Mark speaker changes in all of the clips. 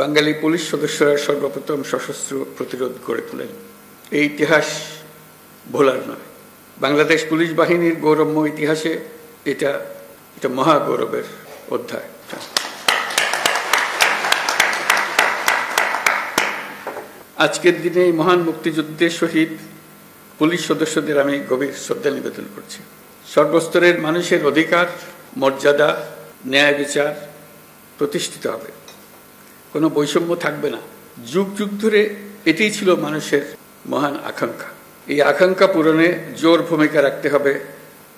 Speaker 1: বাঙালি police সদস্যরা সর্বপ্রথম সশস্ত্র প্রতিরোধ গড়ে তোলেন। এই ইতিহাস ভোলার নয়। বাংলাদেশ পুলিশ বাহিনীর গৌরবময় ইতিহাসে এটা মহা গৌরবের অধ্যায়। আজকের দিনে এই মহান মুক্তিযুদ্ধের শহীদ পুলিশ সদস্যদের আমি গভীর শ্রদ্ধা নিবেদন করছি। সর্বস্তরের মানুষের অধিকার, মর্যাদা, ন্যায় বিচার প্রতিষ্ঠিত হবে, কোনো বৈষম্য থাকবে না। যুগ যুগ ধরে এটাই ছিল মানুষের মহান আকাঙ্ক্ষা। এই আকাঙ্ক্ষা পূরণে জোর ভূমিকা রাখতে হবে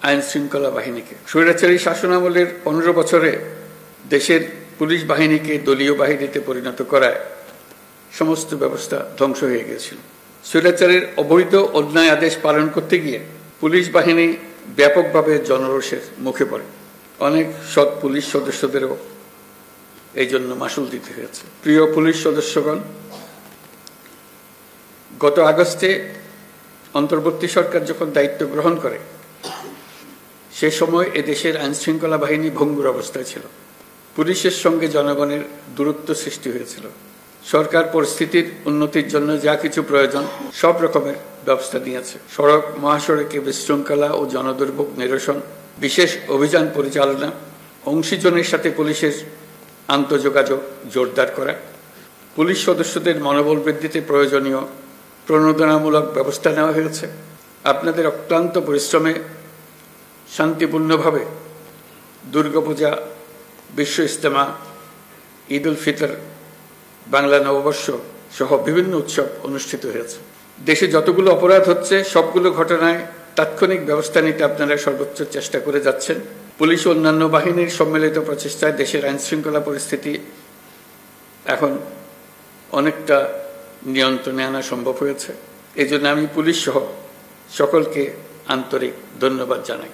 Speaker 1: আইন শৃঙ্খলা বাহিনীকে। স্বৈরাচারী শাসনামলের 15 বছরে দেশের পুলিশ বাহিনীকে দলীয় বাহিনীতে পরিণত করায় সমস্ত ব্যবস্থা ধ্বংস হয়ে গিয়েছিল। স্বৈরাচারের অবৈধ অন্যায় আদেশ পালন করতে গিয়ে পুলিশ বাহিনী ব্যাপকভাবে জনরোষের মুখে পড়ে। অনেক সৎ পুলিশ সদস্যদেরও এই জন্য মাশুল দিতে হয়েছে। প্রিয় পুলিশ সদস্যগণ, গত আগস্টে অন্তর্বর্তী সরকার যখন দায়িত্ব গ্রহণ করে, সে সময় এদেশের আইন শৃঙ্খলা বাহিনী ভঙ্গুর অবস্থায় ছিল। পুলিশের সঙ্গে জনগণের দূরত্ব সৃষ্টি হয়েছিল। সরকার পরিস্থিতির উন্নতির জন্য যা কিছু প্রয়োজন সব রকমের ব্যবস্থা নিয়েছে। সড়ক মহাসড়কে বিশৃঙ্খলা ও জনদুর্ভোগ নিরসন, বিশেষ অভিযান পরিচালনা, অংশীজনের সাথে পুলিশের আন্তঃযোগাযোগ জোরদার করা, পুলিশ সদস্যদের মনোবল বৃদ্ধিতে প্রয়োজনীয় প্রণোদনামূলক ব্যবস্থা নেওয়া হয়েছে। আপনাদের অক্লান্ত পরিশ্রমে শান্তিপূর্ণভাবে দুর্গাপূজা, বিশ্ব ইজতেমা, ঈদ উল ফিতর, বাংলা নববর্ষ সহ বিভিন্ন উৎসব অনুষ্ঠিত হয়েছে। দেশে যতগুলো অপরাধ হচ্ছে সবগুলো ঘটনায় তাৎক্ষণিক ব্যবস্থা নিতে আপনারা সর্বোচ্চ চেষ্টা করে যাচ্ছেন। পুলিশ ও অন্যান্য বাহিনীর সম্মিলিত প্রচেষ্টায় দেশের আইন শৃঙ্খলা পরিস্থিতি এখন অনেকটা নিয়ন্ত্রণে আনা সম্ভব হয়েছে। এই জন্য আমি পুলিশ সহ সকলকে আন্তরিক ধন্যবাদ জানাই।